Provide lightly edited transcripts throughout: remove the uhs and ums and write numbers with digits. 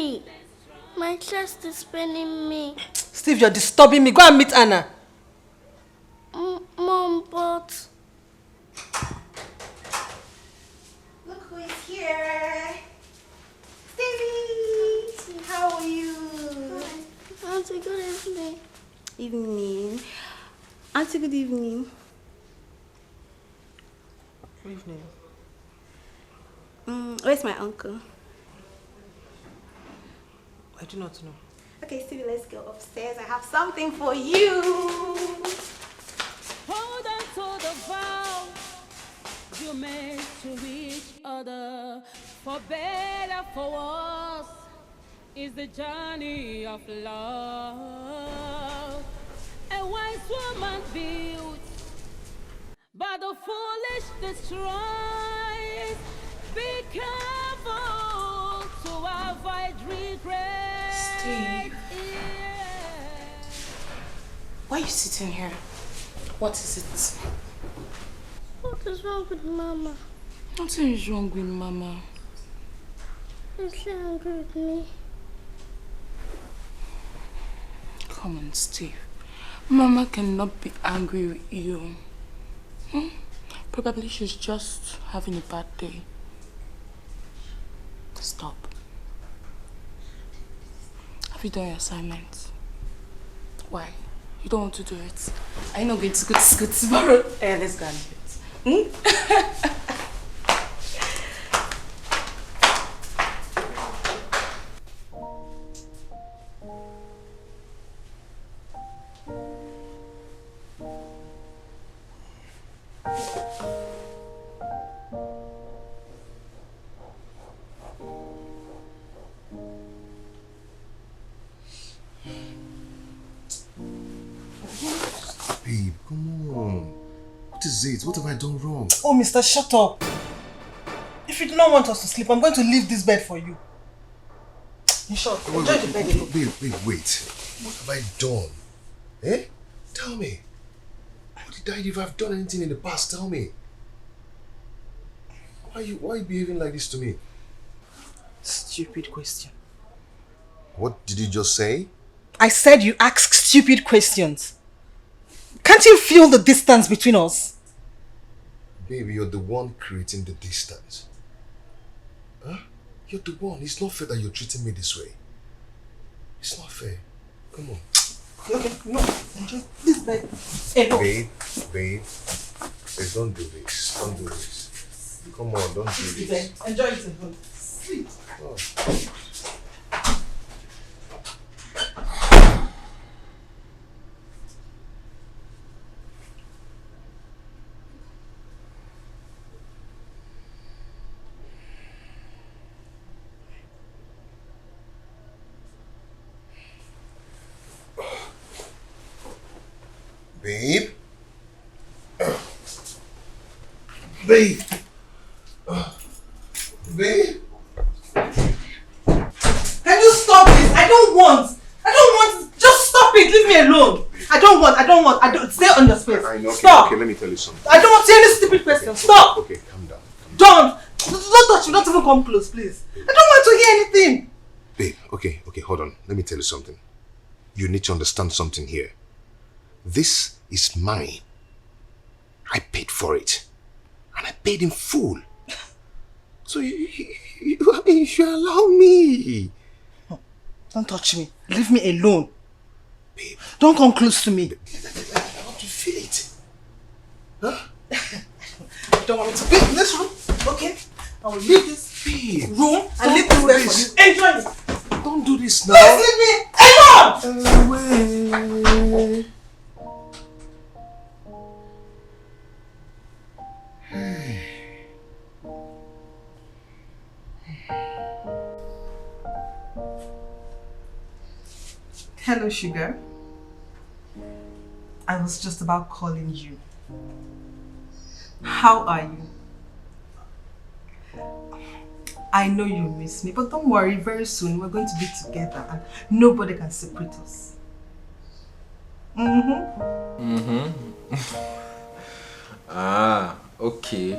Mommy, my chest is paining me. Steve, you're disturbing me. Go and meet Anna. Mom, but... Look who is here. Stevie, how are you? Hi. Auntie, good evening. Evening. Auntie, good evening. Good evening. Where's my uncle? I do not know. Okay, Stevie, let's go upstairs. I have something for you. Hold on to the vow you made to each other. For better, for worse, is the journey of love. A wise woman built, but the foolish destroys. Be careful to avoid regret. Steve. Why are you sitting here? What is it? What is wrong with Mama? Nothing is wrong with Mama. Is she angry with me? Come on, Steve. Mama cannot be angry with you. Probably she's just having a bad day. Stop. Have you done your assignment? Why? You don't want to do it? Are you not going to go to school tomorrow? Let's go and do it. Babe, come on. What is it? What have I done wrong? Oh, mister, shut up. If you do not want us to sleep, I'm going to leave this bed for you. In short, enjoy the bed. Babe, wait. What have I done? Eh? Tell me. What did I do? If I've done anything in the past, tell me. Why are you behaving like this to me? Stupid question. What did you just say? I said you ask stupid questions. Can't you feel the distance between us? Baby, you're the one creating the distance. Huh? You're the one. It's not fair that you're treating me this way. It's not fair. Come on. Okay, no. Enjoy this bed. Hey, no. Babe, don't do this. Don't do this. Come on, don't do this. Enjoy it alone. Sleep. Oh. Babe? Babe? Babe? Can you stop this? I don't want. Just stop it. Leave me alone. I don't want. Stay on your space. I know. Stop. Okay, let me tell you something. I don't want to see any stupid question. Stop. Okay, calm down. Don't touch me. Don't even come close, please. I don't want to hear anything. Babe, okay, hold on. Let me tell you something. You need to understand something here. This is mine. I paid for it. And I paid in full. So you should allow me. Don't touch me. Leave me alone. Babe. Don't come close to me. I want to feel it. Huh? Don't want me to be in this room. Okay? I will leave this room and Don't leave this do bed this. for you. Enjoy it. Don't do this now. Please leave me alone. Away. Hello, sugar. I was just about calling you. How are you? I know you miss me, but don't worry, very soon we're going to be together and nobody can separate us. Ah, okay.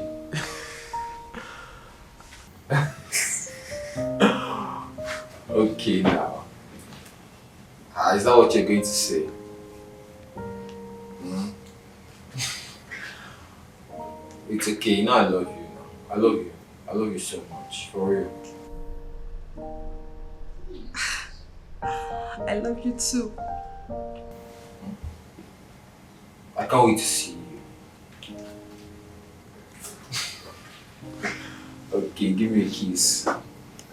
Okay now. Is that what you're going to say? Hmm? It's okay, you know I love you now. I love you. I love you so much. For real. I love you too. I can't wait to see you. Okay, give me a kiss.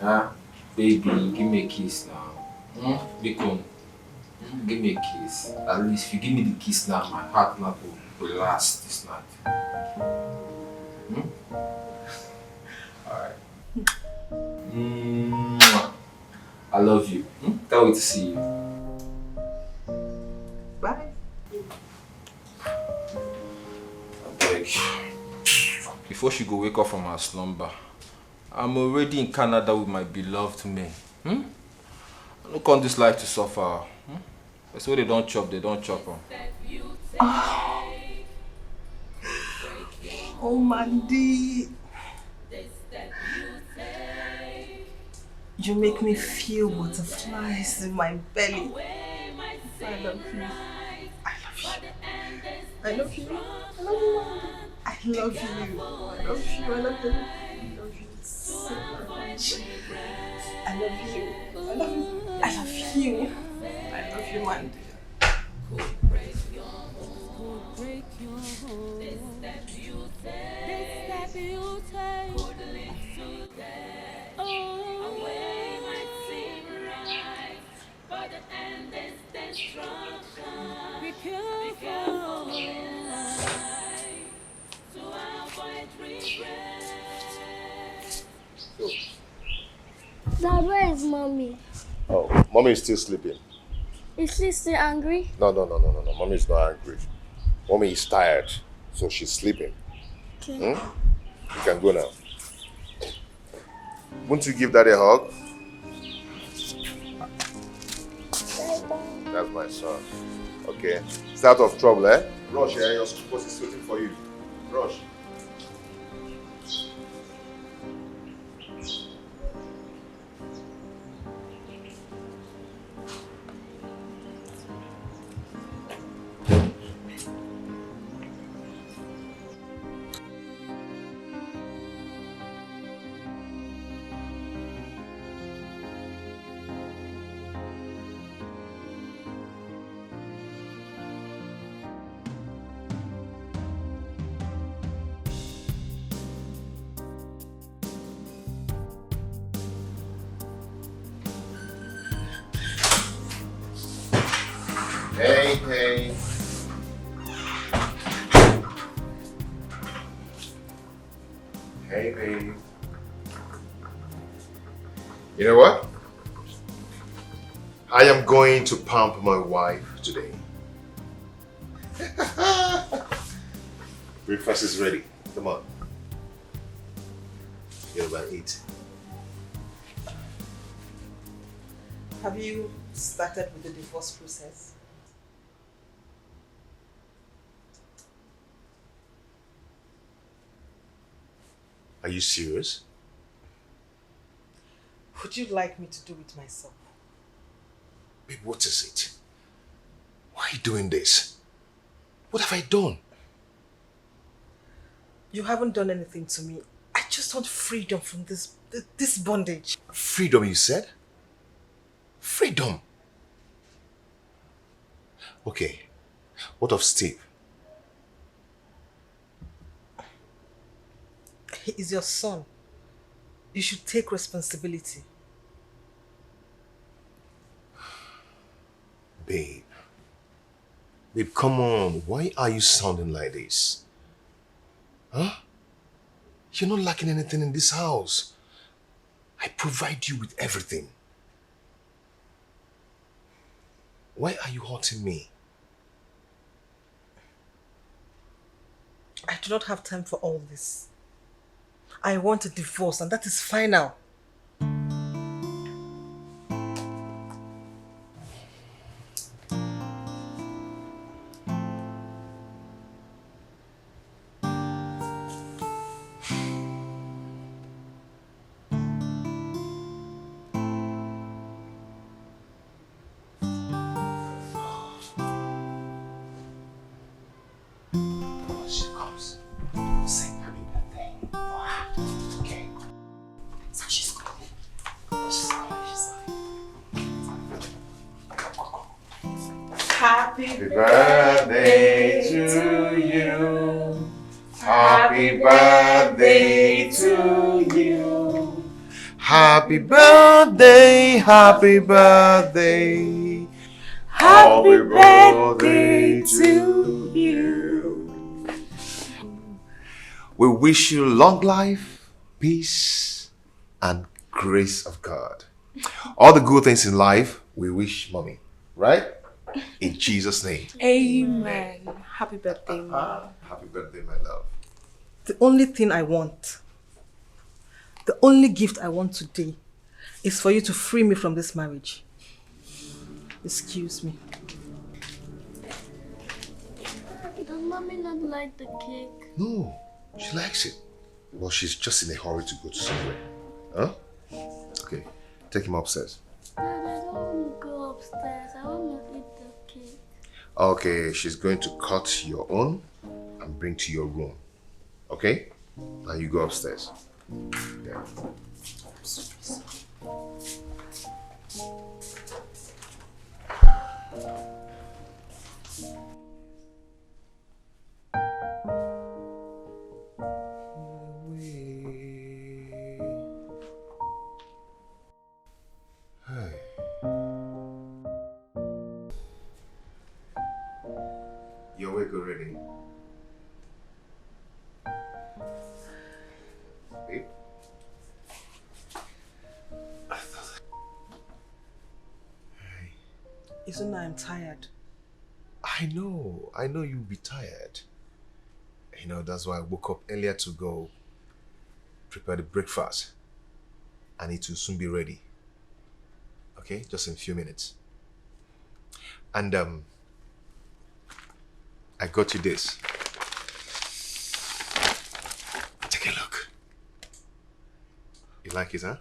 Huh? Baby, give me a kiss now. Bacon, give me a kiss. At least if you give me the kiss now, my heart not will relax this night. Alright. I love you. Can't wait to see you. Bye. Beg. Before she go wake up from her slumber, I'm already in Canada with my beloved man. I don't come this life to suffer. That's why they don't chop, they don't chop. Oh, Mandy. You make me feel butterflies in my belly. I love you. I love you. I love you. I love you. I love you. I love you. I love you. I love you. I love you so much. I love you. I love you. I love you. I love you, Mandy. Be careful to avoid regret. Dad, where is mommy? Oh, mommy is still sleeping. Is she still angry? No. Mommy is not angry. Mommy is tired, so she's sleeping. Okay. You can go now. Won't you give daddy a hug? That's my son. Okay. Stay out of trouble, eh? Rush, eh? Your boss is waiting for you. Rush. Hey. Hey, baby. You know what? I am going to pump my wife today. Breakfast is ready. Come on. You're about 8. Have you started with the divorce process? Are you serious? Would you like me to do it myself? Babe, what is it? Why are you doing this? What have I done? You haven't done anything to me. I just want freedom from this bondage. Freedom, you said? Freedom? Okay, what of Steve? He is your son. You should take responsibility. Babe, come on. Why are you sounding like this? Huh? You're not lacking anything in this house. I provide you with everything. Why are you hurting me? I do not have time for all this. I want a divorce, and that is final. Happy birthday to you. Happy birthday to you. Happy birthday, happy birthday. Happy birthday to you. We wish you long life, peace, and grace of God. All the good things in life, we wish Mommy, right? In Jesus' name. Amen. Happy birthday, Mom. Happy birthday, my love. The only thing I want, the only gift I want today is for you to free me from this marriage. Excuse me. Does mommy not like the cake? No, she likes it. Well, she's just in a hurry to go to somewhere. Huh? Okay, take him upstairs. Dad, I don't want to go upstairs. I want to eat the cake. Okay, she's going to cut your own and bring to your room. Okay? Now you go upstairs. Yeah. You're awake already? Babe? Isn't I'm tired? I know you'll be tired. You know, that's why I woke up earlier to go prepare the breakfast. And it will soon be ready. Okay, just in a few minutes. And I got you this. Take a look. You like it, huh?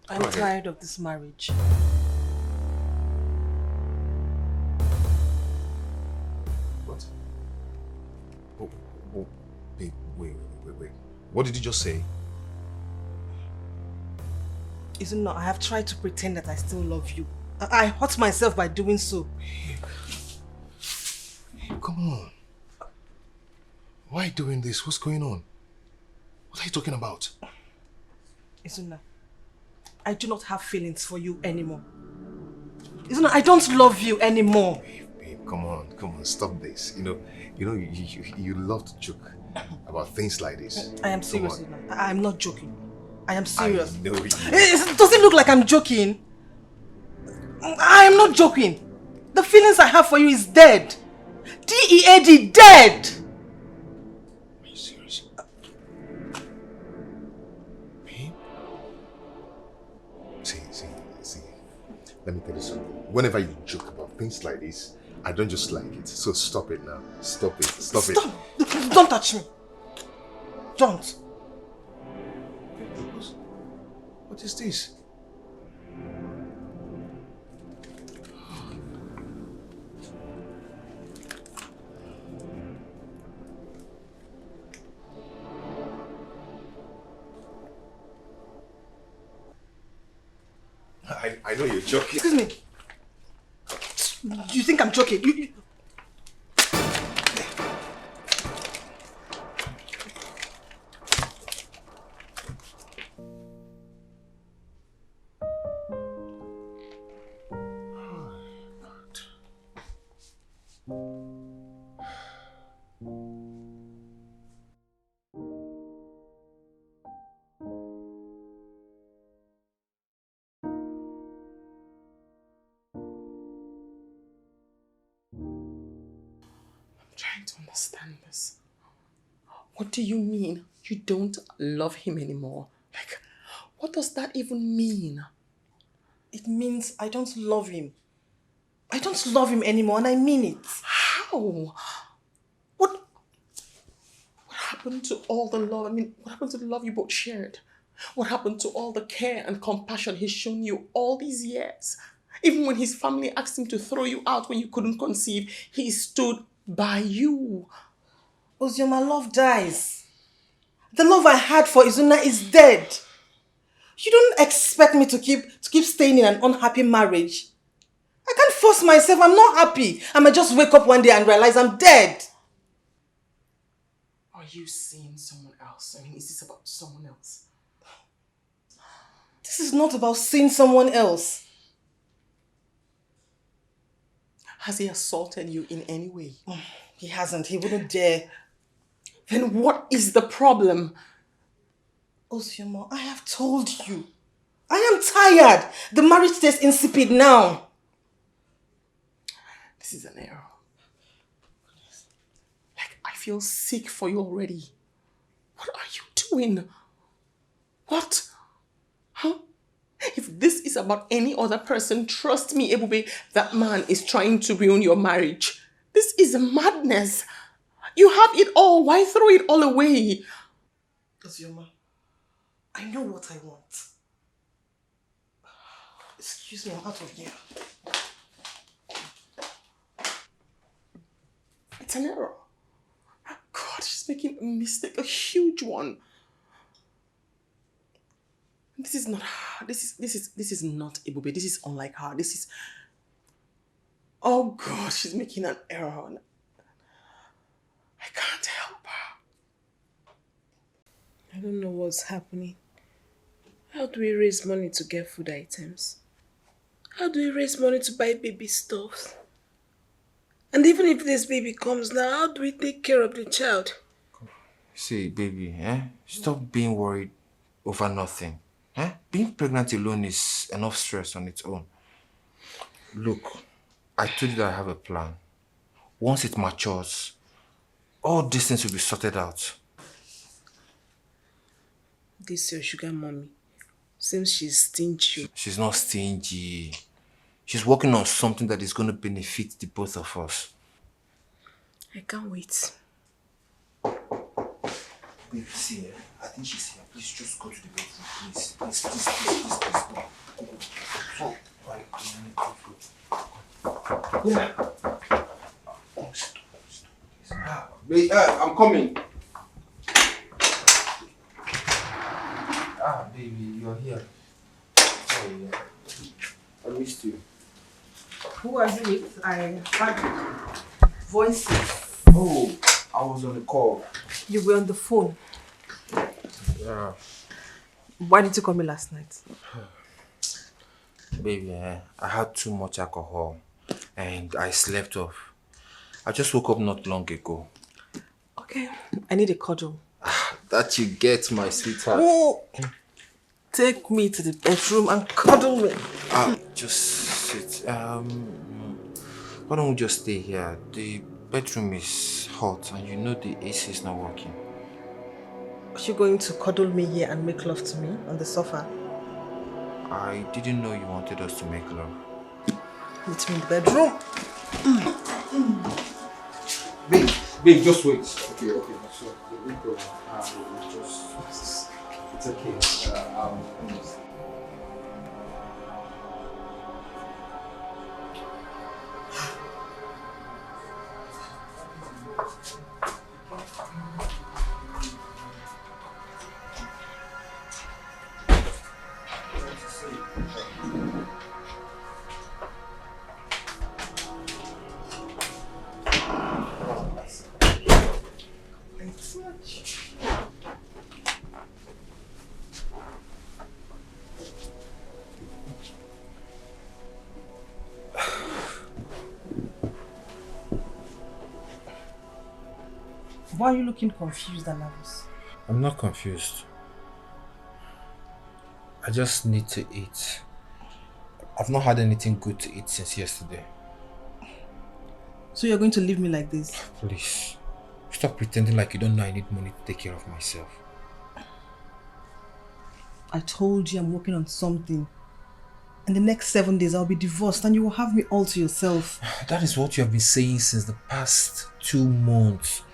I'm tired of this marriage. What? Oh, babe, wait. What did you just say? Isn't it? I have tried to pretend that I still love you. I hurt myself by doing so. Come on. Why doing this? What's going on? What are you talking about? Isn't it? I do not have feelings for you anymore. Isn't it? I don't love you anymore. Babe, come on, stop this. You love to joke about things like this. I am serious. I'm not joking. I am serious. I know you. Does it look like I'm joking? I am not joking. The feelings I have for you is dead. D-E-A-D, dead. Are you serious? Babe? See. Let me tell you something. Whenever you joke about things like this, I don't just like it. So stop it now. Stop it. Stop it. Don't touch me. Don't. What is this? I know you're joking. Excuse me. Do you think I'm joking? Trying to understand this. What do you mean you don't love him anymore? Like, what does that even mean? It means I don't love him. I don't love him anymore, and I mean it. How? What happened to all the love? I mean, what happened to the love you both shared? What happened to all the care and compassion he's shown you all these years? Even when his family asked him to throw you out when you couldn't conceive, he stood by you. Ozio, my love dies. The love I had for Izuna is dead. You don't expect me to keep staying in an unhappy marriage. I can't force myself. I'm not happy. I might just wake up one day and realize I'm dead. Are you seeing someone else? I mean, is this about someone else? This is not about seeing someone else. Has he assaulted you in any way? He hasn't. He wouldn't dare. Then what is the problem? Osioma, I have told you. I am tired. The marriage tastes insipid now. This is an error. Like, I feel sick for you already. What are you doing? What? Huh? If this is about any other person, trust me, Ebube, that man is trying to ruin your marriage. This is madness. You have it all. Why throw it all away? Osioma, I know what I want. Excuse me, I'm out of here. It's an error. God, she's making a mistake, a huge one. This is not her. This is not Ebube. This is unlike her. This is... Oh God, she's making an error. I can't help her. I don't know what's happening. How do we raise money to get food items? How do we raise money to buy baby stuff? And even if this baby comes now, how do we take care of the child? See, baby, stop being worried over nothing. Being pregnant alone is enough stress on its own. Look, I told you that I have a plan. Once it matures, all these things will be sorted out. This your sugar mommy seems she's stingy. She's not stingy. She's working on something that is going to benefit the both of us. I can't wait. Baby, see, I think she's here. Please just go to the bedroom, please. Please go. Oh, right. Yeah. Oh, stop. Wait, I'm coming. Baby, you're here. Oh, yeah. I missed you. Who are you with? I heard voices. Oh, I was on the call. You were on the phone. Yeah. Why did you call me last night? Baby, I had too much alcohol and I slept off. I just woke up not long ago. Okay, I need a cuddle. That you get, my sweetheart. Oh, take me to the bedroom and cuddle me. Just sit. Why don't we just stay here? The bedroom is hot and you know the AC is not working. Are you going to cuddle me here and make love to me on the sofa? I didn't know you wanted us to make love. Meet me in the bedroom. Babe, just wait. Okay, so we go. It's okay. Why are you looking confused and nervous? I'm not confused. I just need to eat. I've not had anything good to eat since yesterday. So you're going to leave me like this? Please, stop pretending like you don't know I need money to take care of myself. I told you I'm working on something. In the next 7 days, I'll be divorced and you will have me all to yourself. That is what you have been saying since the past 2 months.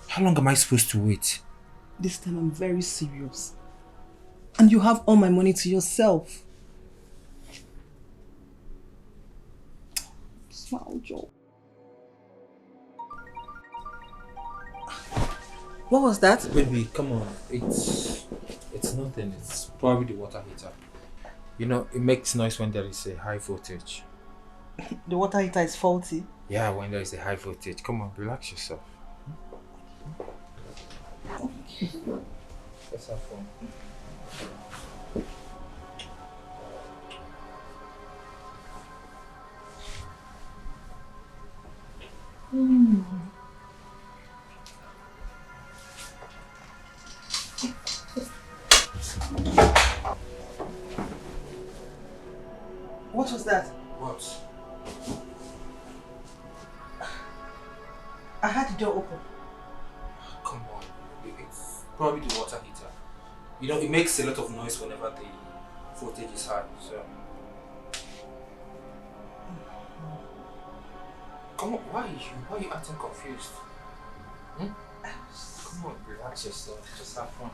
How long am I supposed to wait? This time I'm very serious. And you have all my money to yourself. Smile, Joe. What was that? Baby, come on. It's nothing. It's probably the water heater. You know, it makes noise when there is a high voltage. The water heater is faulty. Yeah, when there is a high voltage. Come on, relax yourself. Let's have fun. What was that? What? I had the door open. Come on. It's probably the water heater. You know, it makes a lot of noise whenever the voltage is high, so... Come on, why are you acting confused? Hmm? Come on, relax yourself, just have fun.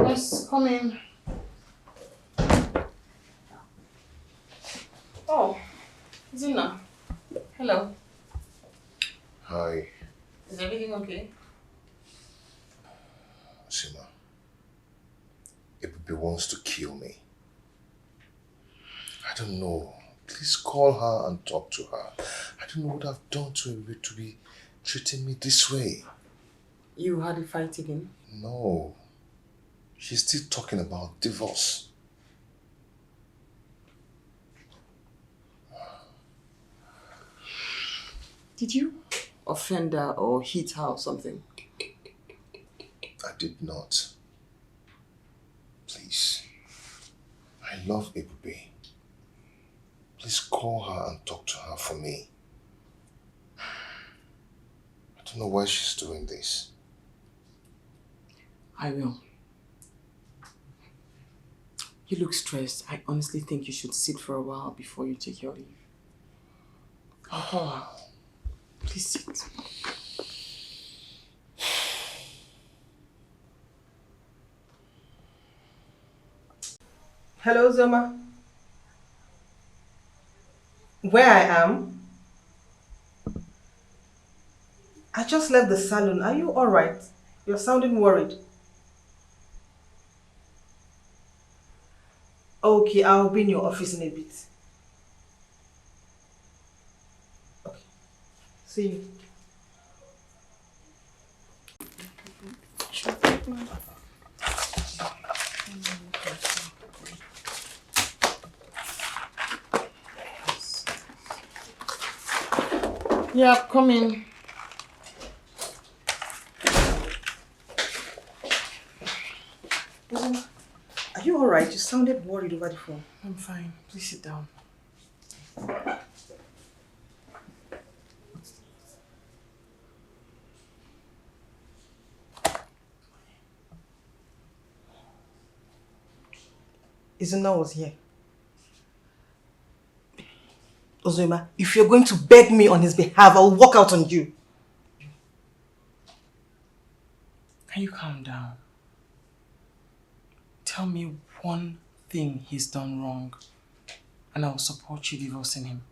Yes, come in. Oh, Zina. Hello. Hi, Is everything okay? Sima. Ebube wants to kill me. I don't know. Please call her and talk to her. I don't know what I've done to Ebube to be treating me this way. You had a fight again? No. She's still talking about divorce. Did you offend her or hit her or something? I did not. Please. I love Ebube. Please call her and talk to her for me. I don't know why she's doing this. I will. You look stressed. I honestly think you should sit for a while before you take your leave. I'll call her. Please sit. Hello, Zoma. Where I am? I just left the salon. Are you alright? You're sounding worried. Okay, I'll be in your office in a bit. Okay. See you. Yeah, come in. Zoma, are you alright? You sounded worried over the phone. I'm fine. Please sit down. Izuna was here. Ozoma, if you're going to beg me on his behalf, I'll walk out on you. Can you calm down? Tell me one thing he's done wrong, and I will support you divorcing him.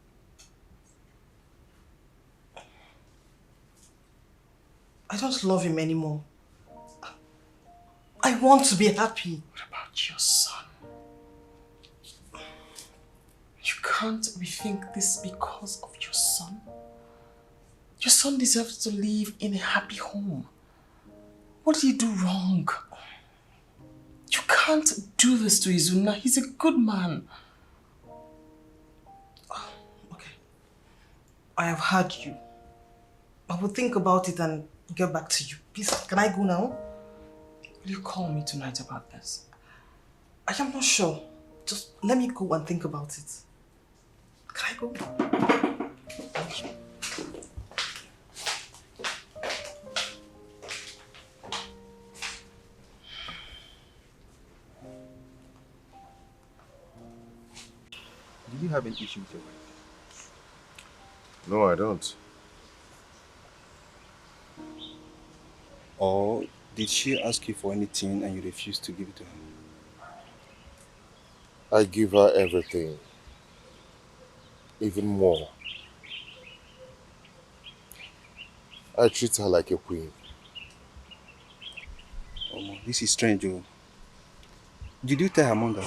I don't love him anymore. I want to be happy. What about your son? You can't rethink this because of your son? Your son deserves to live in a happy home. What did he do wrong? You can't do this to Izuna. He's a good man. Okay. I have heard you. I will think about it and get back to you. Please, can I go now? Will you call me tonight about this? I am not sure. Just let me go and think about it. Can I go? Thank you. Do you have an issue with your wife? No, I don't. Or did she ask you for anything and you refused to give it to her? I give her everything. Even more. I treat her like a queen. This is strange, oh. Did you tell her mother?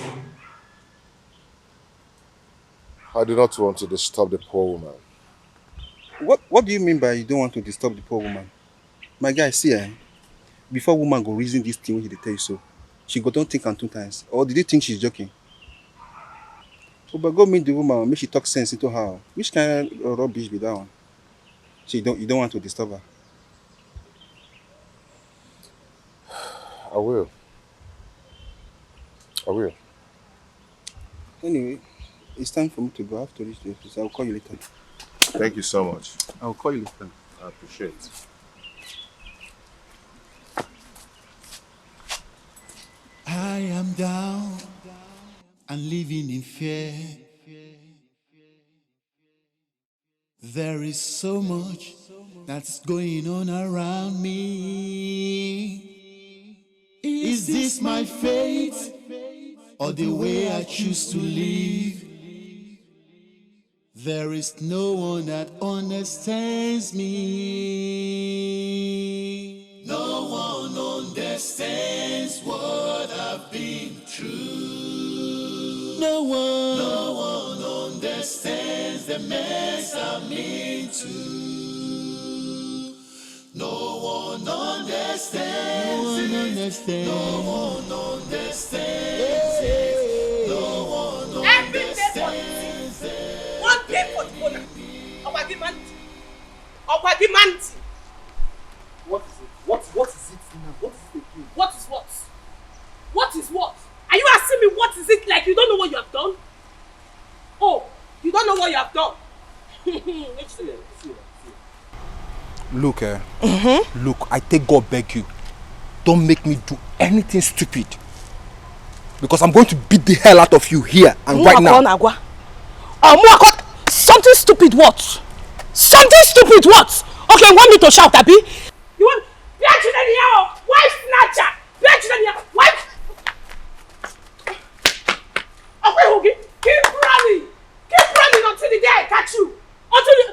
I do not want to disturb the poor woman. What do you mean by you don't want to disturb the poor woman? My guy, see, before woman go reason this thing when they tell you so, she go don't think am 2 times. Or did you think she's joking? Oh, but go meet the woman, make she talk sense into her. Which kind of rubbish be that one? So you don't want to disturb her? I will. Anyway, it's time for me to go. I have to reach the office. I'll call you later. Thank you so much. I'll call you later. I appreciate it. I am down and living in fear. There is so much that's going on around me. Is this my fate or the way I choose to live? There is no one that understands me. No one understands what I've been through. No one understands the mess I'm into. No one understands it. No one understands it. No one understands it. One day for the owner. Obagimanti. What is it? What is it now? What is it again? What is what? What is what? Are you asking me what is it like you don't know what you have done? Oh, you don't know what you have done. Look, look, I take God beg you. Don't make me do anything stupid. Because I'm going to beat the hell out of you here and right now. Something stupid what? Something stupid what? Okay, you want me to shout, Abi? You want... Wife snatcher! Wife... Okay, Hoogie, keep running! Keep running until the day I catch you! Until you...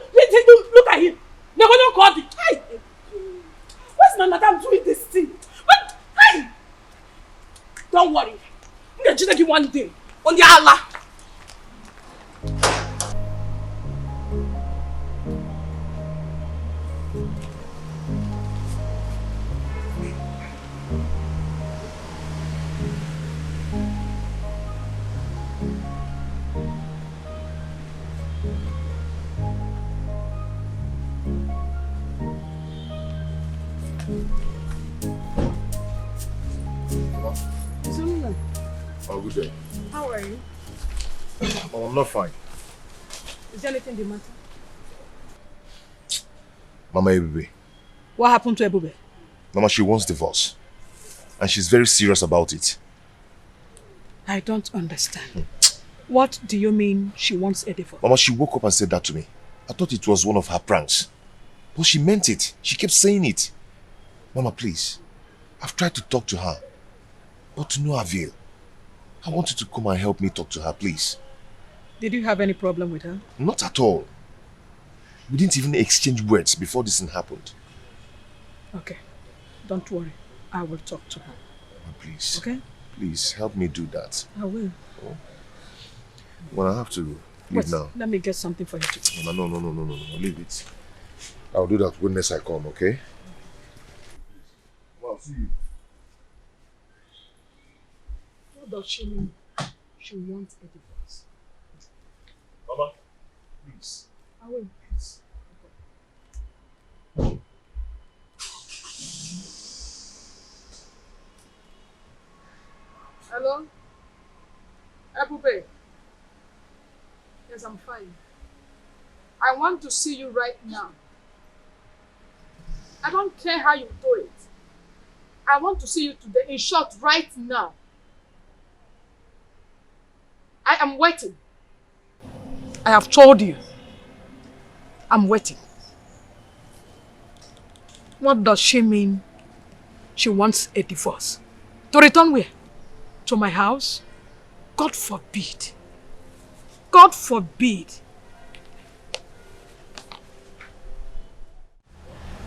Look at him! Never don't call the... Where's my madam doing this thing? But, hey! Don't worry. I'm going to give you one day. On the Allah. Oh, good day. How are you? Well, I'm not fine. Is there anything the matter? Mama Ebube. What happened to Ebube? Mama, she wants divorce. And she's very serious about it. I don't understand. What do you mean she wants a divorce? Mama, she woke up and said that to me. I thought it was one of her pranks. But she meant it. She kept saying it. Mama, please. I've tried to talk to her. But to no avail. I want you to come and help me talk to her, please. Did you have any problem with her? Not at all. We didn't even exchange words before this thing happened. Okay. Don't worry. I will talk to her. Mama, please. Okay? Please, help me do that. I will. Oh. Well, I have to leave now. Let me get something for you to eat. Mama, no. Leave it. I'll do that when next I come, okay? Well, I'll see you. What does she mean? She wants a divorce. Mama, please. I will. Please. Hello? Ebube. Yes, I'm fine. I want to see you right now. I don't care how you do it. I want to see you today. In short, right now. I am waiting. I have told you. I'm waiting. What does she mean? She wants a divorce. To return where? To my house? God forbid. God forbid.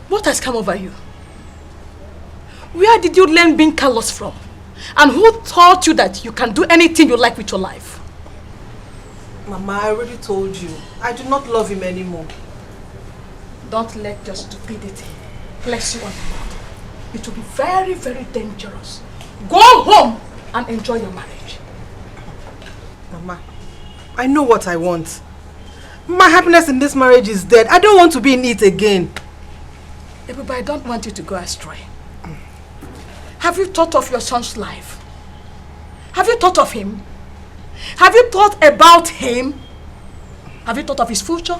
What has come over you? Where did you learn being callous from? And who taught you that you can do anything you like with your life? Mama, I already told you. I do not love him anymore. Don't let your stupidity place you on the road. It will be very, very dangerous. Go home and enjoy your marriage. Mama, I know what I want. My happiness in this marriage is dead. I don't want to be in it again. But I don't want you to go astray. Have you thought of your son's life? Have you thought of him? Have you thought about him? Have you thought of his future?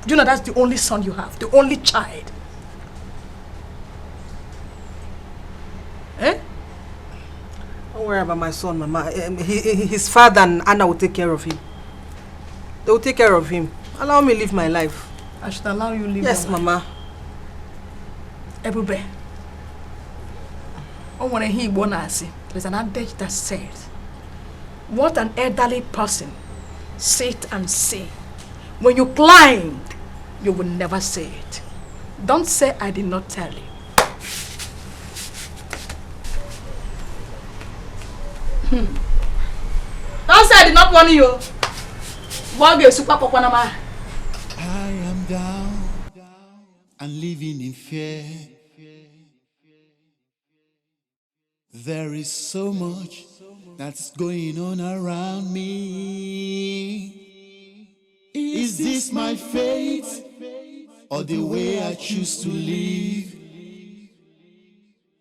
Do you know that's the only son you have? The only child? Eh? Don't worry about my son, Mama. His father and Anna will take care of him. They will take care of him. Allow me live my life. I should allow you live Yes, your life. Mama. Ebube. There's an adage that says, what an elderly person sit and see. When you climb, you will never say it. Don't say I did not tell you. Don't say I did not warn you. I am down and living in fear. There is so much that's going on around me. Is this my fate or the way I choose to live?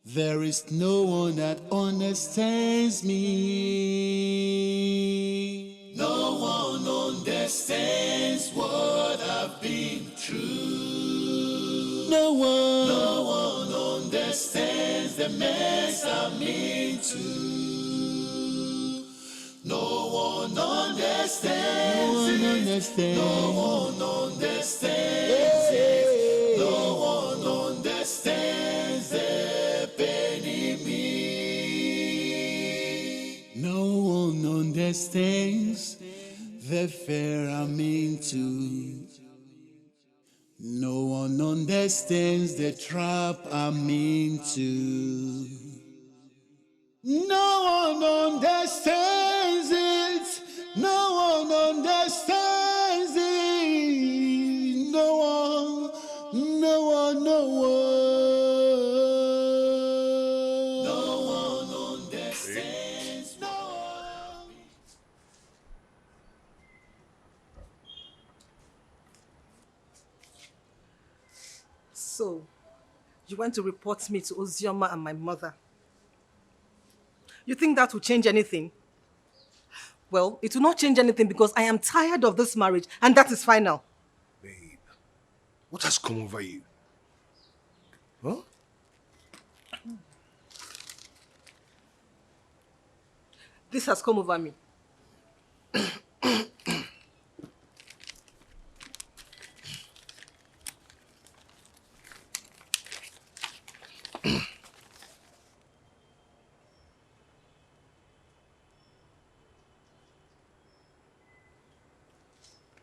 There is no one that understands me. No one understands what I've been through. No one understands the mess I'm into. No one understands it. No one understands it. No one understands the pain in me. No one understands the fear I'm into. No one understands the trap I'm into. No one understands it. No one understands it. No one. No one understands. No one. So, you went to report me to Ozioma and my mother. You think that will change anything? Well, it will not change anything because I am tired of this marriage and that is final. Babe, what has come over you? Huh? This has come over me.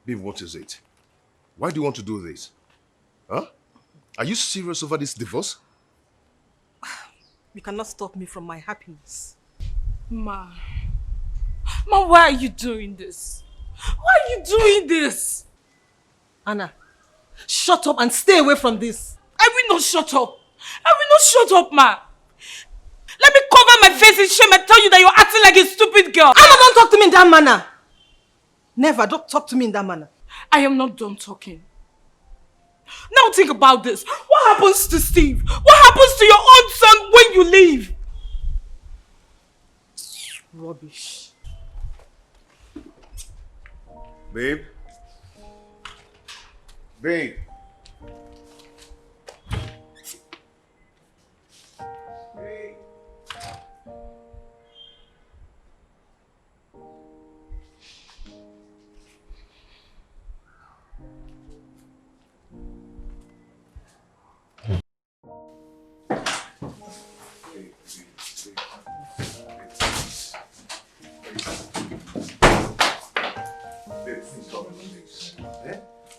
Babe, what is it? Why do you want to do this? Huh? Are you serious over this divorce? You cannot stop me from my happiness. Ma, why are you doing this? Why are you doing this? Anna, shut up and stay away from this. I will not shut up. I will not shut up, ma. Let me cover my face in shame and tell you that you're acting like a stupid girl. Anna, don't talk to me in that manner. Never, don't talk to me in that manner. I am not done talking. Now think about this. What happens to Steve? What happens to your own son when you leave? Rubbish. Babe? Babe? Babe?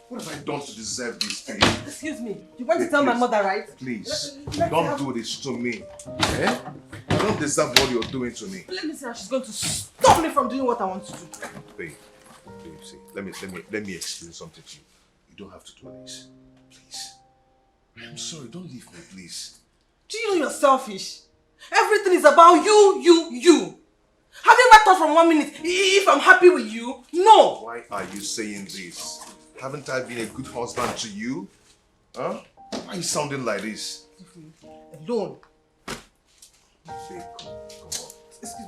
What have I done want to deserve this, babe. Excuse me. You want to tell my mother, right? Please, don't do this to me. Eh? I don't deserve what you're doing to me. Let me see how she's going to stop me from doing what I want to do. Babe, see, let me explain something to you. You don't have to do this. Please. I'm sorry, don't leave me, please. Do you know you're selfish? Everything is about you. Have you ever thought from 1 minute if I'm happy with you? No. Why are you saying this? Haven't I been a good husband to you? Huh? Why are you sounding like this? Alone. Babe, come on. Excuse me.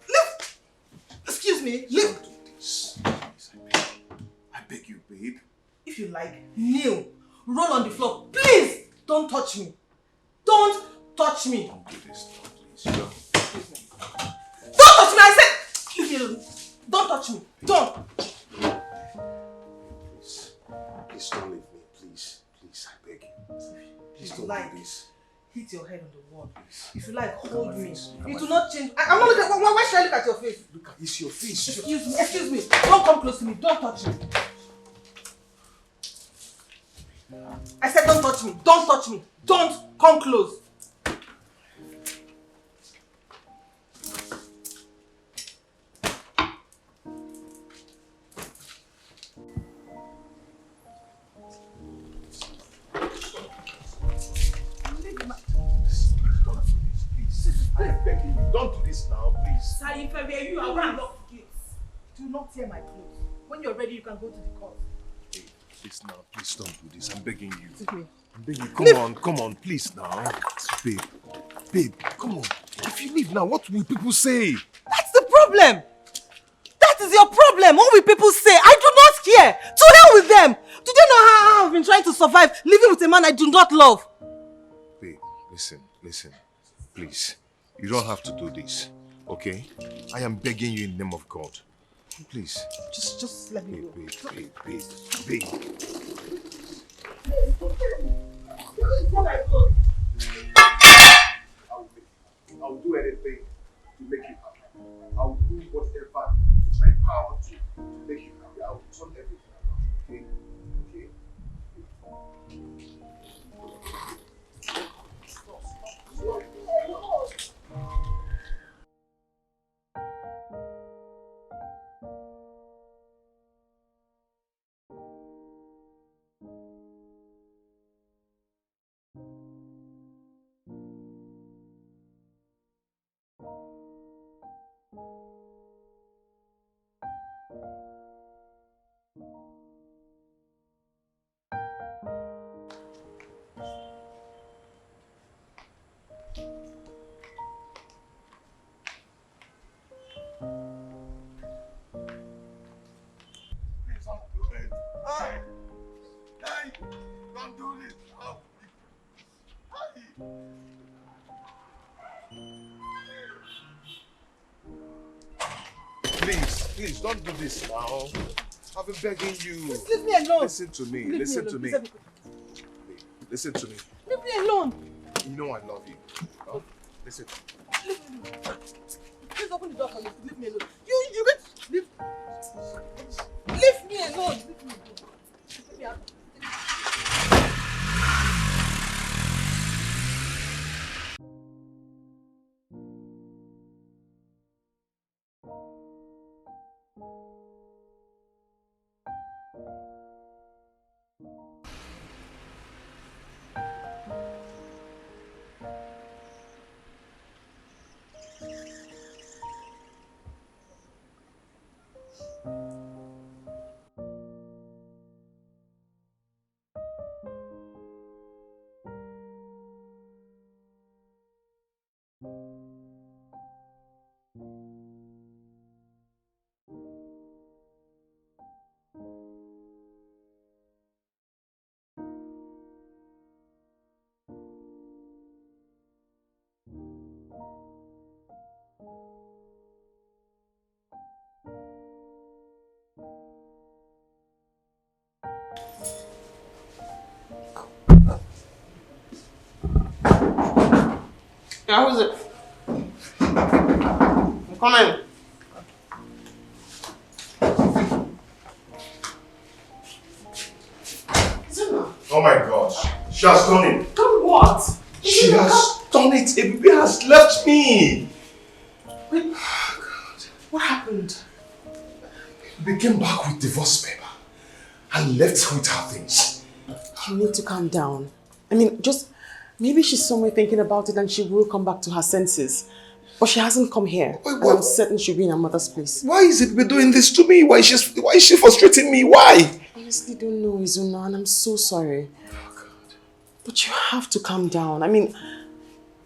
Leave. Excuse me. Leave. Don't do this. Please, I beg you, babe. If you like, kneel. Roll on the floor. Please. Don't touch me. Don't touch me. Don't do this, please. Don't touch me, I said! Leave me alone. Don't touch me. Don't. Please don't leave me, please. Please, I beg you. Please don't do this. Hit your head on the wall. If you like, hold me. It will not change. I'm not looking at. Why should I look at your face? Look at this, your face. Excuse me. Don't come close to me. Don't touch me. I said don't touch me. Don't touch me. Don't come close. Don't do this now, please. Sir, if I were you, I would lock the gates. Do not tear my clothes. When you're ready, you can go to the court. Hey, please now, please don't do this. I'm begging you. Take me. I'm begging you. Come on, please now. Babe, come on. If you leave now, what will people say? That's the problem. That is your problem. What will people say? I do not care. To hell with them. Do they know how I've been trying to survive living with a man I do not love? Babe, listen. Please. You don't have to do this, okay? I am begging you in the name of God. Please. Just let me go. Babe. I'll do anything to make you happy. I'll do whatever in my power to make you happy. I'll turn everything around, okay? Don't do this. Please, don't do this now. I've been begging you. Just leave me alone. Listen to me. Listen to me. Leave me alone. You know I love you. Oh, listen. Leave me alone. Please open the door for me. Leave me alone. You get leave me alone. Leave me alone. Leave me alone. Yeah, who is it? I'm coming. Oh my gosh. She has done it. Done what? She has done it. A baby has left me. Wait. Oh, God. What happened? They came back with divorce paper and left her with her things. You need to calm down. I mean, just maybe she's somewhere thinking about it and she will come back to her senses. But she hasn't come here. Wait, and I'm certain she'll be in her mother's place. Why is it doing this to me? Why is she frustrating me? Why? I honestly don't know, Izuna, and I'm so sorry. Oh, God. But you have to calm down. I mean,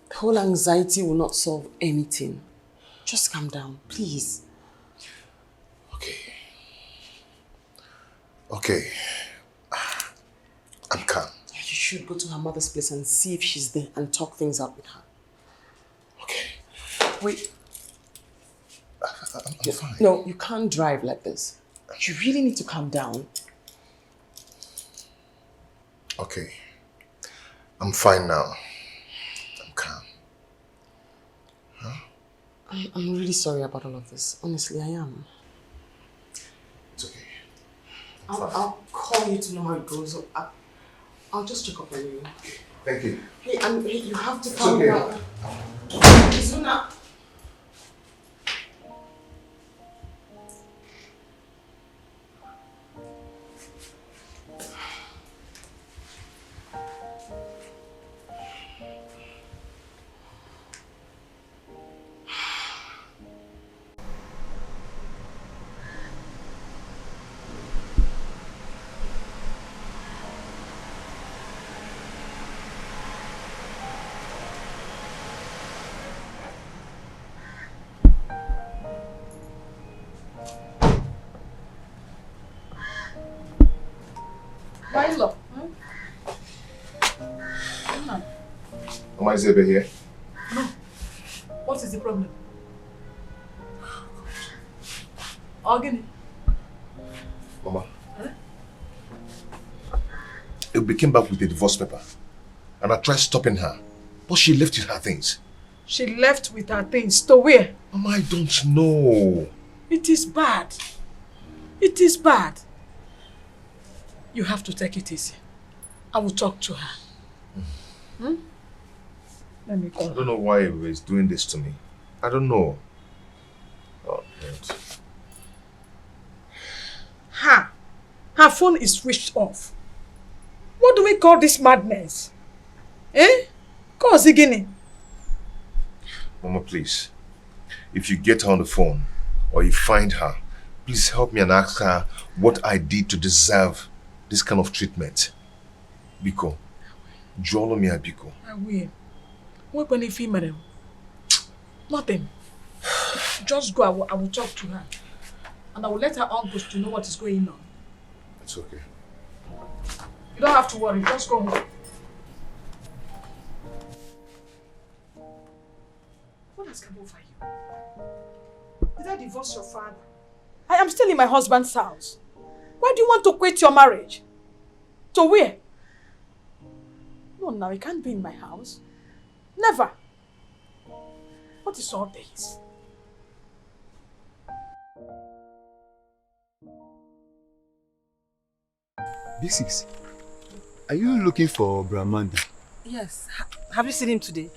the whole anxiety will not solve anything. Just calm down, please. Okay. I'm calm. You should go to her mother's place and see if she's there and talk things out with her. Okay. Wait. I'm fine. No, you can't drive like this. You really need to calm down. Okay. I'm fine now. I'm calm. Huh? I'm really sorry about all of this. Honestly, I am. It's okay. I'll call you to know how it goes. I'll just check up on you. Okay. Thank you. Hey, you have to calm down. Izuna. Am I Zebe here? No. What is the problem? Organi. Mama. It came back with a divorce paper. And I tried stopping her. But she left with her things. She left with her things. To where? Mama, I don't know. It is bad. It is bad. You have to take it easy. I will talk to her. Let me call her. I don't know why he was doing this to me. I don't know. Oh, God. Her phone is switched off. What do we call this madness? Call Zigini. Mama, please. If you get her on the phone or you find her, please help me and ask her what I did to deserve this kind of treatment. Biko. Jolo mi Biko. I will. What when if he married? Nothing. Just go. I will talk to her. And I will let her uncles to know what is going on. It's okay. You don't have to worry. Just go home. What has come over you? Did I divorce your father? I am still in my husband's house. Why do you want to quit your marriage? To where? No, now you can't be in my house. Never. What is all this? B6, are you looking for Brahmanda? Yes. Have you seen him today?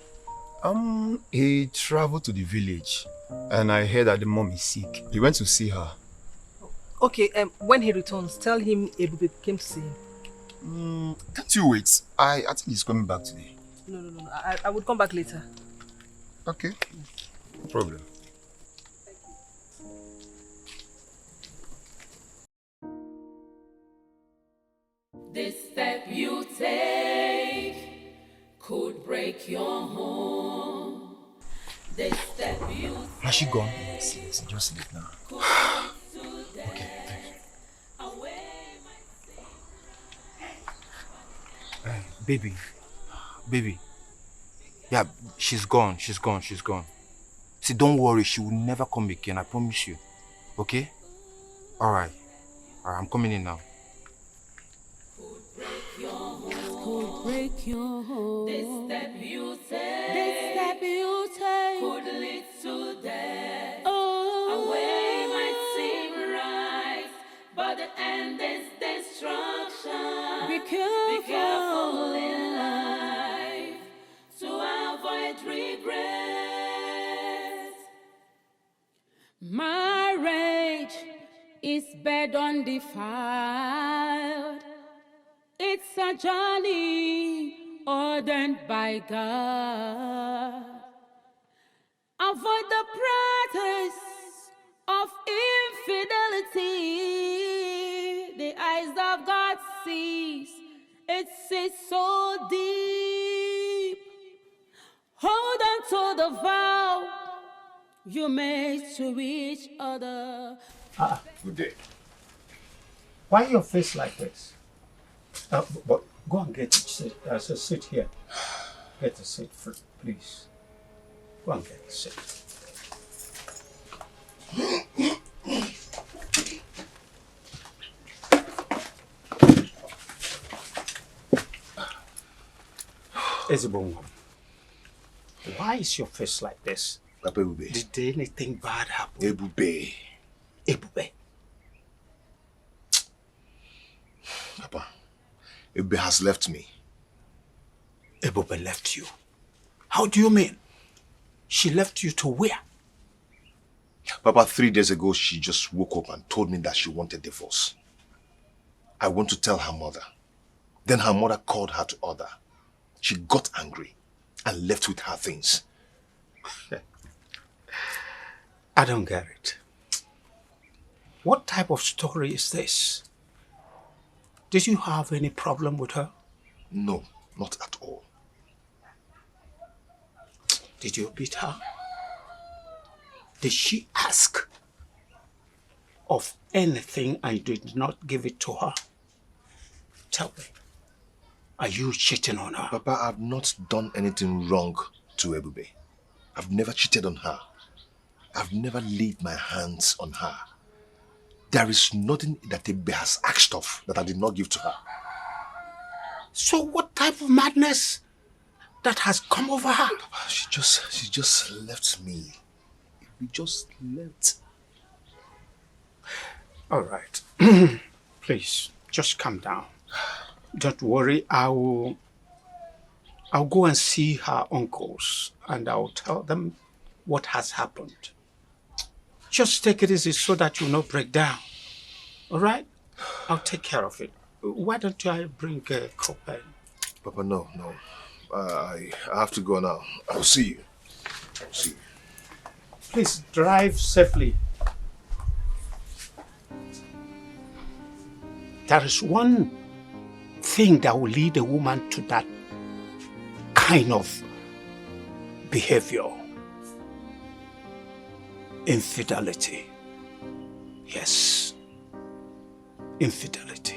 He traveled to the village and I heard that the mom is sick. He went to see her. Okay, when he returns, tell him Ebube came to see him. Can't you wait? I think he's coming back today. No. I would come back later. Okay, no problem. This step you take could break your home. This step you take. Has she gone? Yes, just sleep now. Okay, thank you. Baby. Yeah, she's gone. See, don't worry, she will never come again, I promise you. Okay? Alright, I'm coming in now. Could break your home. This step you take could lead to death. A way might seem right, but the end is destruction. Be careful. is bed undefiled. It's a journey ordained by God. Avoid the practice of infidelity. The eyes of God sees. It sits so deep. Hold on to the vow you made to each other. Good day. Why your face like this? But go and get a seat. There's a seat here. Get a seat, please. Go and get a seat. Ezebongo, why is your face like this? Papa Ebube. Did anything bad happen? Ebube. Ebube. Papa, Ebube has left me. Ebube left you? How do you mean? She left you to where? Papa, 3 days ago, she just woke up and told me that she wanted divorce. I went to tell her mother. Then her mother called her to order. She got angry and left with her things. I don't get it. What type of story is this? Did you have any problem with her? No, not at all. Did you beat her? Did she ask of anything and you did not give it to her? Tell me, are you cheating on her? Papa, I've not done anything wrong to Ebube. I've never cheated on her. I've never laid my hands on her. There is nothing that Ebube has asked of that I did not give to her. So what type of madness that has come over her? Papa, she just left me. We just left. All right. Please, just calm down. Don't worry, I'll go and see her uncles and I'll tell them what has happened. Just take it easy so that you'll not break down. All right? I'll take care of it. Why don't I bring a cup in? Papa, no. I have to go now. I'll see you. Please drive safely. There is one thing that will lead a woman to that kind of behavior. Infidelity. Yes. Infidelity.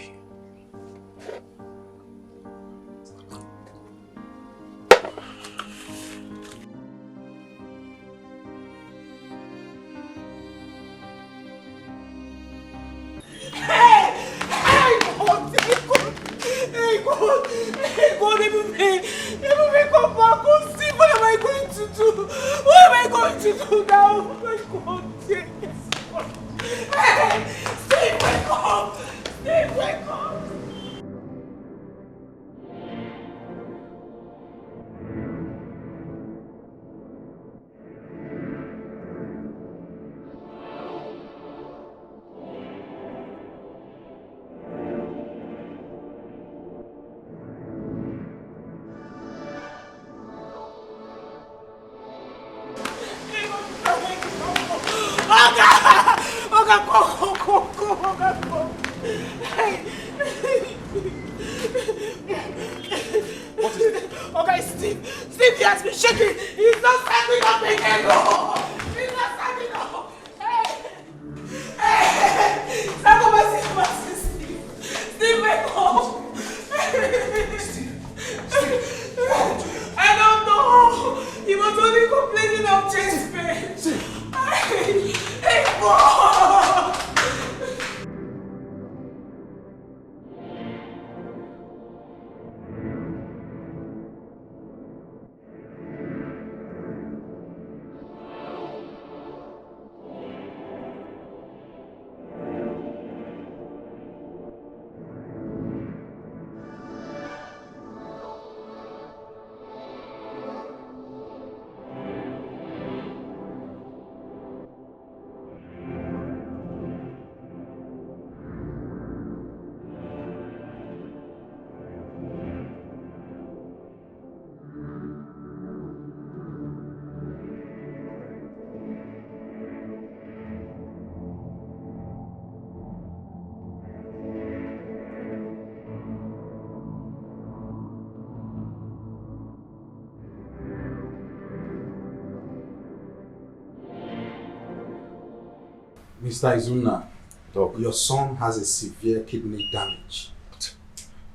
What is it? Okay, Steve, he has been shaking. He's not standing up again. No. He's not standing up. Hey, Steve, wake up. Steve, I don't know. He was only complaining of chest pain. Hey, boy. Mr. Izuna, Doc. your son has a severe kidney damage.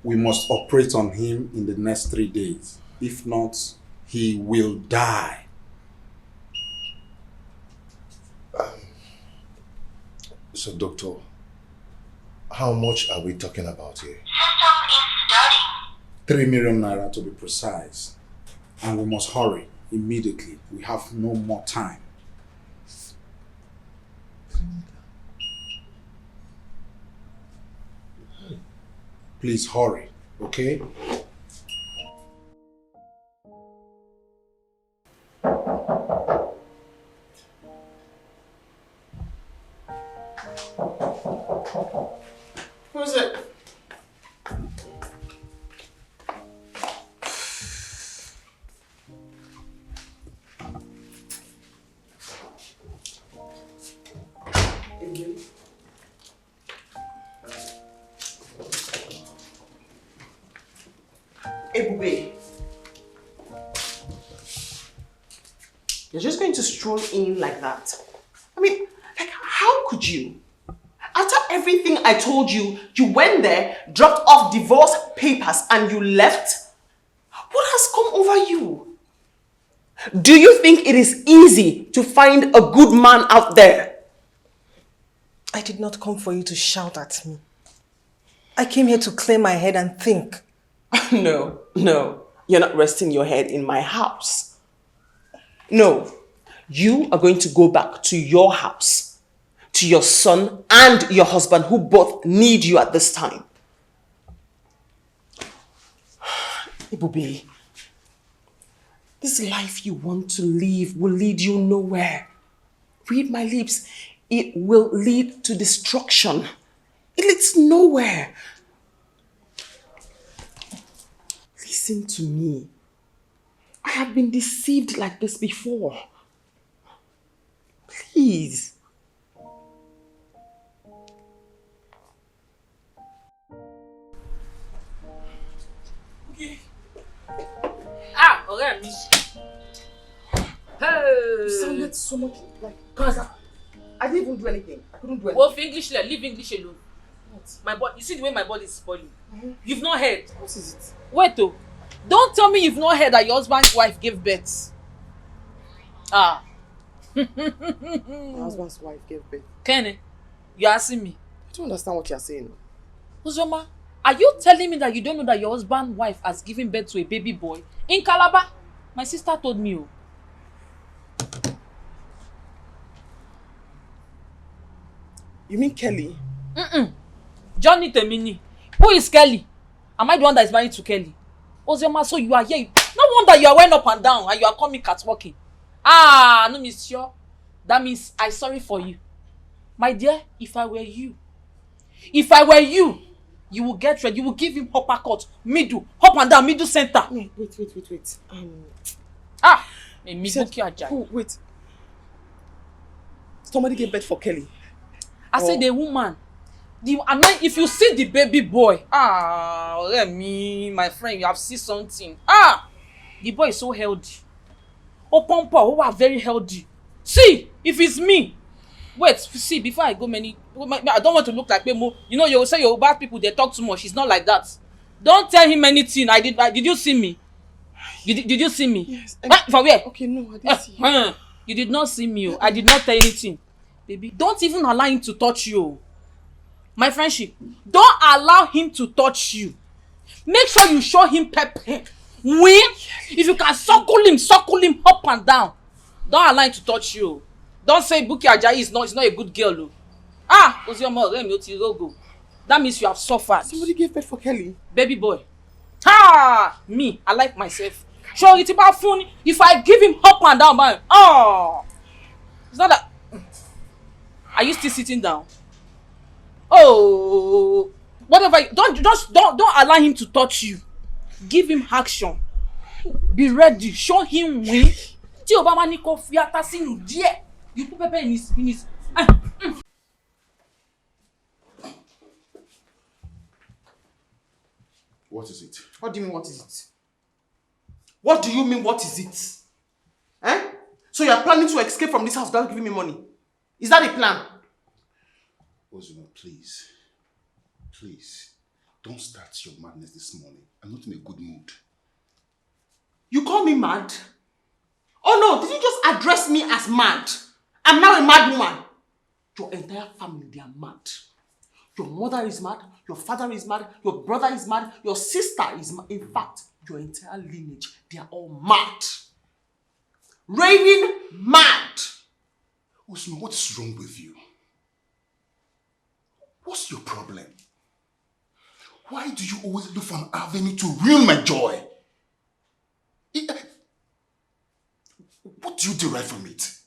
We must operate on him in the next 3 days. If not, he will die. So, doctor, how much are we talking about here? 3 million naira to be precise. And we must hurry immediately. We have no more time. Please hurry, okay? Who's it? Ebube. You're just going to stroll in like that? I mean, like, how could you? After everything I told you, you went there, dropped off divorce papers, and you left? What has come over you? Do you think it is easy to find a good man out there? I did not come for you to shout at me. I came here to clear my head and think. No, you're not resting your head in my house. No, you are going to go back to your house, to your son and your husband who both need you at this time. Ebube, this life you want to live will lead you nowhere. Read my lips. It will lead to destruction. It leads nowhere. Listen to me. I have been deceived like this before. Please. Okay. Ah, ọ̀rẹ́ mi. Hey. You sounded so much like... Cause I didn't even do anything. I couldn't do anything. Well, English, leave English alone. What? My body. You see the way my body is spoiling. You've not heard. What is it? Wait, though. Don't tell me you've not heard that your husband's wife gave birth. Ah. My husband's wife gave birth. Kenny, you're asking me. I don't understand what you're saying. Uzoma, are you telling me that you don't know that your husband's wife has given birth to a baby boy in Calabar? My sister told me. Oh. You mean Kelly? Johnny Temini. Who is Kelly? Am I the one that is married to Kelly? Uzoma, so you are here. No wonder you are went up and down and you are calling me catwalking. Ah, no, monsieur. That means I'm sorry for you. My dear, if I were you, you will get ready. You will give him uppercut, middle, up and down, middle center. Wait. Wait. Somebody gave birth for Kelly. I said the woman. If you see the baby boy, let me, my friend, you have seen something. The boy is so healthy. Opompa, who are very healthy. See, if it's me. Wait, see, before I go I don't want to look like Memo. You know, you say your bad people, they talk too much. It's not like that. Don't tell him anything. Did you see me? Did you see me? Yes. For where? Okay, no, I didn't see you. You did not see me. I did not tell anything. Baby, don't even allow him to touch you. My friendship, don't allow him to touch you. Make sure you show him pepper. If you can suckle him up and down. Don't allow him to touch you. Don't say Buki Ajayi is not a good girl. That means you have suffered. Somebody gave birth for Kelly. Baby boy. Me, I like myself. Sure, it's about funny. If I give him up and down, man. It's not that. Are you still sitting down? Oh, whatever. Don't allow him to touch you. Give him action. Be ready. Show him win. You put pepper in his. What is it? What do you mean, what is it? What do you mean, what is it? So you are planning to escape from this house without giving me money? Is that a plan? Ozuma, please. Please. Don't start your madness this morning. I'm not in a good mood. You call me mad? Oh no, did you just address me as mad? I'm now a mad woman. Your entire family, they are mad. Your mother is mad, your father is mad, your brother is mad, your sister is mad. In fact, your entire lineage, they are all mad. Raving mad. Ozuma, what is wrong with you? What's your problem? Why do you always look for an avenue to ruin my joy? What do you derive from it?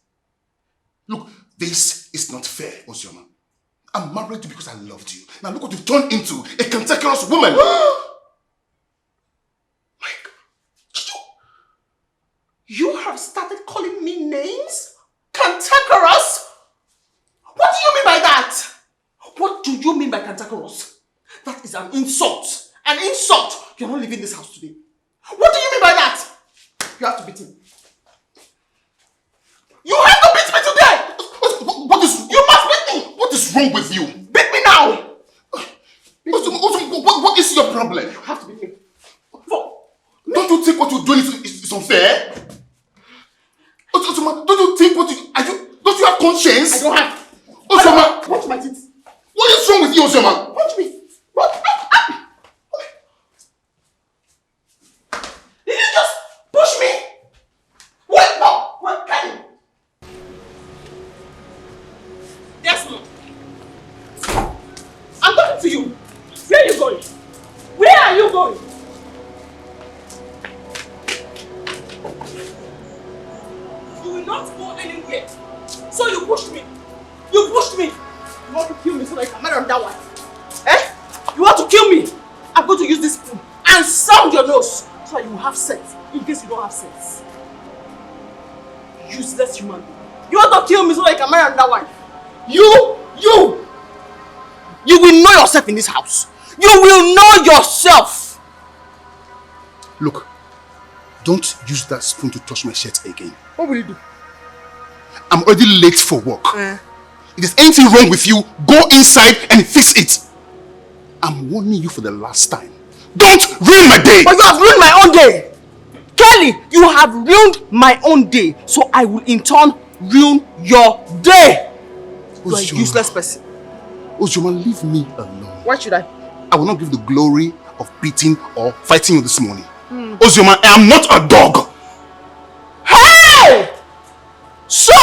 Look, this is not fair, Ozoma. I'm married to you because I loved you. Now look what you've turned into, a cantankerous woman. My God. You have started calling me names? Cantankerous? What do you mean by that? What do you mean by cantankerous? That is an insult. An insult. You're not leaving this house today. What do you mean by that? You have to beat me. You have to beat me today! You must beat me! What is wrong with you? Beat me now! What is your problem? You have to beat me. Don't you think what you're doing is unfair? Ozoma, don't you think don't you have conscience? I don't have. Ozoma! Watch my teeth. What is wrong with you, Ozoma? Punch me. Did you just push me? Wait, no. Wait, can you? Desmond. I'm talking to you. Where are you going? Where are you going? You will not go anywhere. So you pushed me. You pushed me. You want to kill me so that you can marry that wife? Eh? You want to kill me? I'm going to use this spoon and sound your nose so that you will have sex in case you don't have sex. Useless human being. You want to kill me so that you can marry that wife? You will know yourself in this house. You will know yourself. Look, don't use that spoon to touch my shirt again. What will you do? I'm already late for work. If there's anything wrong with you, go inside and fix it. I'm warning you for the last time. Don't ruin my day! But you have ruined my own day! Kelly, you have ruined my own day, so I will in turn ruin your day! You are a useless person. Ozoma, leave me alone. Why should I? I will not give the glory of beating or fighting you this morning. Ozoma, I am not a dog! Hey! So,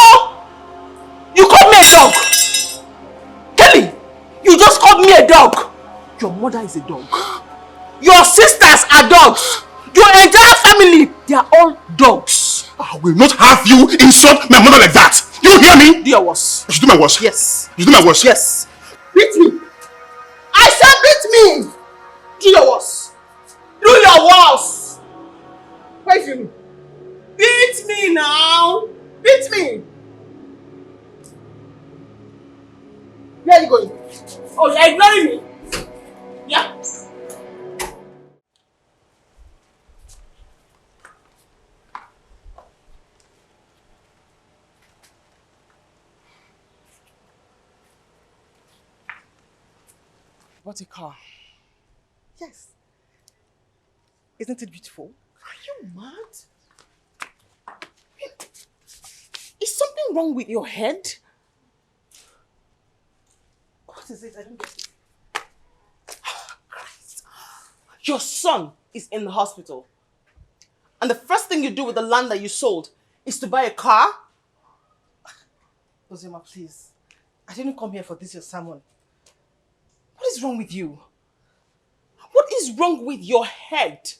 you called me a dog? Kelly, you just called me a dog. Your mother is a dog. Your sisters are dogs. Your entire family, they are all dogs. I will not have you insult my mother like that. You hear me? Do your worst. I should do my worst. Yes. You do my worst. Yes. Beat me. I said beat me. Do your worst. Do your worst. Why is you? Beat me now. Beat me. Where are you going? Oh, you're ignoring me? Yeah? What a car. Yes. Isn't it beautiful? Are you mad? Is something wrong with your head? What is it? I don't get it. Christ. Your son is in the hospital. And the first thing you do with the land that you sold is to buy a car? Ozoma, please. I didn't come here for this, your sermon. What is wrong with you? What is wrong with your head?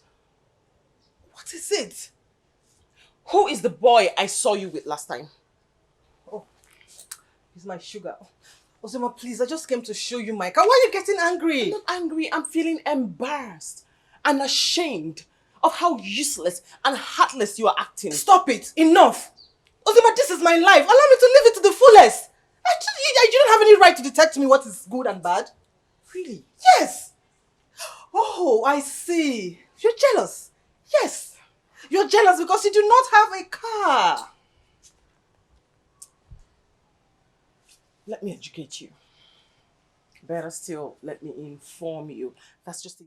What is it? Who is the boy I saw you with last time? Oh, he's my sugar. Ozoma, please, I just came to show you my car. Why are you getting angry? I'm not angry. I'm feeling embarrassed and ashamed of how useless and heartless you are acting. Stop it. Enough. Ozoma, this is my life. Allow me to live it to the fullest. You don't have any right to detect me what is good and bad. Really? Yes. Oh, I see. You're jealous. Yes. You're jealous because you do not have a car. Let me educate you. Better still, let me inform you. That's just